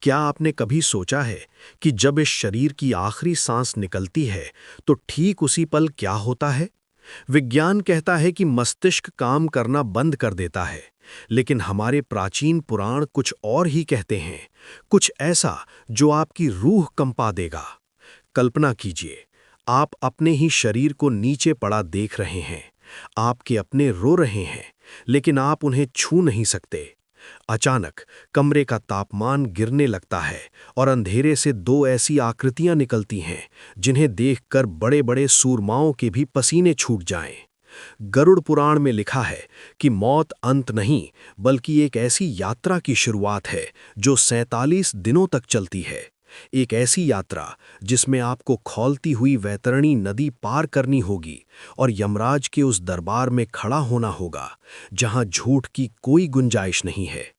क्या आपने कभी सोचा है कि जब इस शरीर की आखिरी सांस निकलती है तो ठीक उसी पल क्या होता है? विज्ञान कहता है कि मस्तिष्क काम करना बंद कर देता है, लेकिन हमारे प्राचीन पुराण कुछ और ही कहते हैं, कुछ ऐसा जो आपकी रूह कंपा देगा। कल्पना कीजिए, आप अपने ही शरीर को नीचे पड़ा देख रहे हैं, आपके अपने रो रहे हैं, लेकिन आप उन्हें छू नहीं सकते। अचानक कमरे का तापमान गिरने लगता है और अंधेरे से दो ऐसी आकृतियां निकलती हैं जिन्हें देखकर बड़े बड़े सूरमाओं के भी पसीने छूट जाएं। गरुड़ पुराण में लिखा है कि मौत अंत नहीं, बल्कि एक ऐसी यात्रा की शुरुआत है जो 47 दिनों तक चलती है। एक ऐसी यात्रा जिसमें आपको खौलती हुई वैतरणी नदी पार करनी होगी और यमराज के उस दरबार में खड़ा होना होगा जहां झूठ की कोई गुंजाइश नहीं है।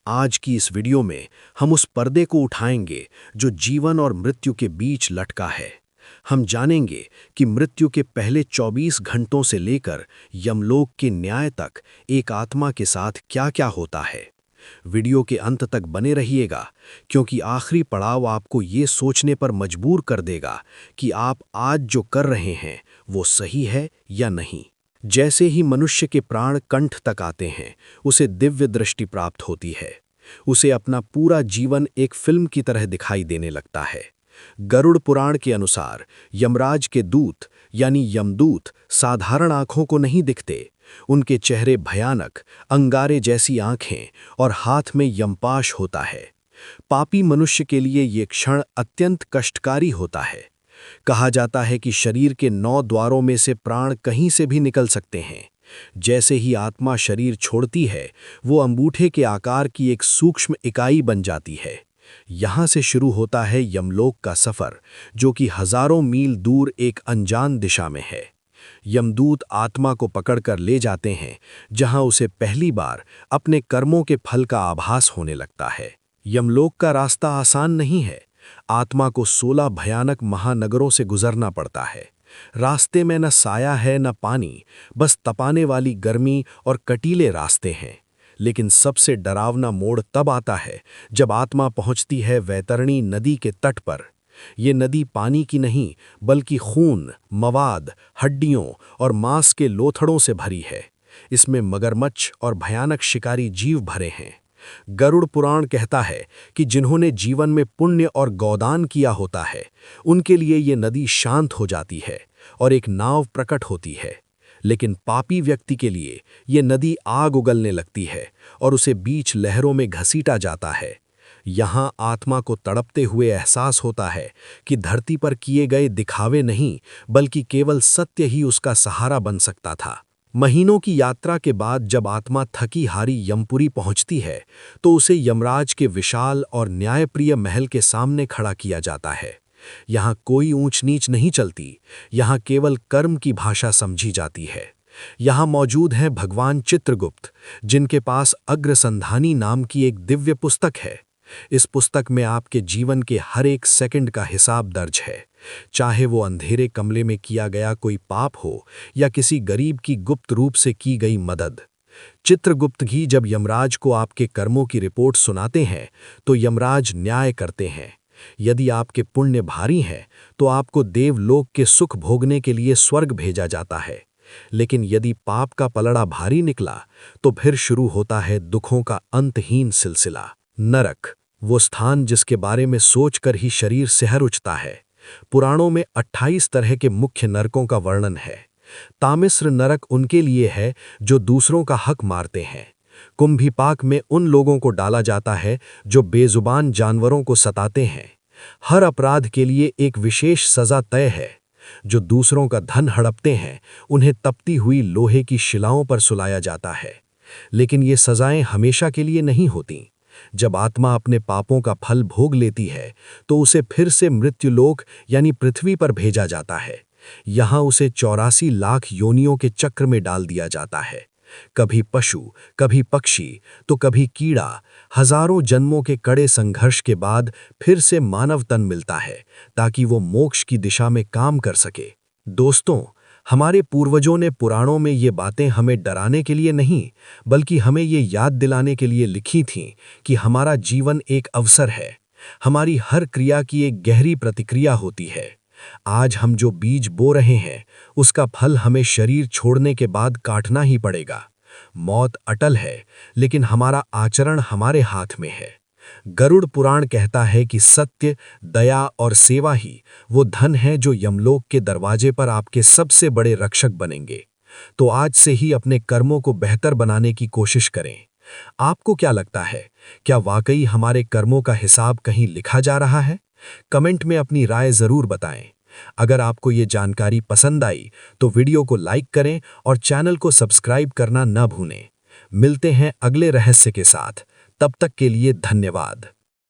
आज की इस वीडियो में हम उस पर्दे को उठाएंगे जो जीवन और मृत्यु के बीच लटका है। हम जानेंगे कि मृत्यु के पहले 24 घंटों से लेकर यमलोक के न्याय तक एक आत्मा के साथ क्या-क्या होता है। वीडियो के अंत तक बने रहिएगा, क्योंकि आखिरी पड़ाव आपको ये सोचने पर मजबूर कर देगा कि आप आज जो कर रहे हैं वो सही है या नहीं। जैसे ही मनुष्य के प्राण कंठ तक आते हैं, उसे दिव्य दृष्टि प्राप्त होती है। उसे अपना पूरा जीवन एक फिल्म की तरह दिखाई देने लगता है। गरुड़ पुराण के अनुसार यमराज के दूत यानी यमदूत साधारण आंखों को नहीं दिखते। उनके चेहरे भयानक, अंगारे जैसी आंखें और हाथ में यमपाश होता है। पापी मनुष्य के लिए ये क्षण अत्यंत कष्टकारी होता है। कहा जाता है कि शरीर के 9 द्वारों में से प्राण कहीं से भी निकल सकते हैं। जैसे ही आत्मा शरीर छोड़ती है, वो अंगूठे के आकार की एक सूक्ष्म इकाई बन जाती है। यहाँ से शुरू होता है यमलोक का सफर, जो कि हजारों मील दूर एक अनजान दिशा में है। यमदूत आत्मा को पकड़कर ले जाते हैं, जहां उसे पहली बार अपने कर्मों के फल का आभास होने लगता है। यमलोक का रास्ता आसान नहीं है। आत्मा को 16 भयानक महानगरों से गुजरना पड़ता है। रास्ते में न साया है न पानी, बस तपाने वाली गर्मी और कटीले रास्ते हैं। लेकिन सबसे डरावना मोड़ तब आता है जब आत्मा पहुंचती है वैतरणी नदी के तट पर। ये नदी पानी की नहीं, बल्कि खून, मवाद, हड्डियों और मांस के लोथड़ों से भरी है। इसमें मगरमच्छ और भयानक शिकारी जीव भरे हैं। गरुड़ पुराण कहता है कि जिन्होंने जीवन में पुण्य और गोदान किया होता है, उनके लिए ये नदी शांत हो जाती है और एक नाव प्रकट होती है। लेकिन पापी व्यक्ति के लिए ये नदी आग उगलने लगती है और उसे बीच लहरों में घसीटा जाता है। यहाँ आत्मा को तड़पते हुए एहसास होता है कि धरती पर किए गए दिखावे नहीं, बल्कि केवल सत्य ही उसका सहारा बन सकता था। महीनों की यात्रा के बाद जब आत्मा थकी हारी यमपुरी पहुंचती है, तो उसे यमराज के विशाल और न्यायप्रिय महल के सामने खड़ा किया जाता है। यहाँ कोई ऊंच नीच नहीं चलती, यहाँ केवल कर्म की भाषा समझी जाती है। यहाँ मौजूद हैं भगवान चित्रगुप्त, जिनके पास अग्रसंधानी नाम की एक दिव्य पुस्तक है। इस पुस्तक में आपके जीवन के हर एक सेकंड का हिसाब दर्ज है, चाहे वो अंधेरे कमरे में किया गया कोई पाप हो या किसी गरीब की गुप्त रूप से की गई मदद। चित्रगुप्त ही जब यमराज को आपके कर्मों की रिपोर्ट सुनाते हैं, तो यमराज न्याय करते हैं। यदि आपके पुण्य भारी हैं, तो आपको देवलोक के सुख भोगने के लिए स्वर्ग भेजा जाता है। लेकिन यदि पाप का पलड़ा भारी निकला, तो फिर शुरू होता है दुखों का अंतहीन सिलसिला। नरक, वो स्थान जिसके बारे में सोचकर ही शरीर सिहर उठता है। पुराणों में 28 तरह के मुख्य नरकों का वर्णन है। तामिस्र नरक उनके लिए है जो दूसरों का हक मारते हैं। कुंभीपाक में उन लोगों को डाला जाता है जो बेजुबान जानवरों को सताते हैं। हर अपराध के लिए एक विशेष सजा तय है। जो दूसरों का धन हड़पते हैं, उन्हें तपती हुई लोहे की शिलाओं पर सुलाया जाता है। लेकिन ये सजाएं हमेशा के लिए नहीं होती। जब आत्मा अपने पापों का फल भोग लेती है, तो उसे फिर से मृत्युलोक यानी पृथ्वी पर भेजा जाता है। यहाँ उसे 84 लाख योनियों के चक्र में डाल दिया जाता है। कभी पशु, कभी पक्षी, तो कभी कीड़ा। हजारों जन्मों के कड़े संघर्ष के बाद फिर से मानव तन मिलता है, ताकि वो मोक्ष की दिशा में काम कर सके। दोस्तों, हमारे पूर्वजों ने पुराणों में ये बातें हमें डराने के लिए नहीं, बल्कि हमें ये याद दिलाने के लिए लिखी थीं कि हमारा जीवन एक अवसर है। हमारी हर क्रिया की एक गहरी प्रतिक्रिया होती है। आज हम जो बीज बो रहे हैं, उसका फल हमें शरीर छोड़ने के बाद काटना ही पड़ेगा। मौत अटल है, लेकिन हमारा आचरण हमारे हाथ में है। गरुड़ पुराण कहता है कि सत्य, दया और सेवा ही वो धन है जो यमलोक के दरवाजे पर आपके सबसे बड़े रक्षक बनेंगे। तो आज से ही अपने कर्मों को बेहतर बनाने की कोशिश करें। आपको क्या लगता है, क्या वाकई हमारे कर्मों का हिसाब कहीं लिखा जा रहा है? कमेंट में अपनी राय जरूर बताएं। अगर आपको ये जानकारी पसंद आई तो वीडियो को लाइक करें और चैनल को सब्सक्राइब करना न भूलें। मिलते हैं अगले रहस्य के साथ। तब तक के लिए धन्यवाद।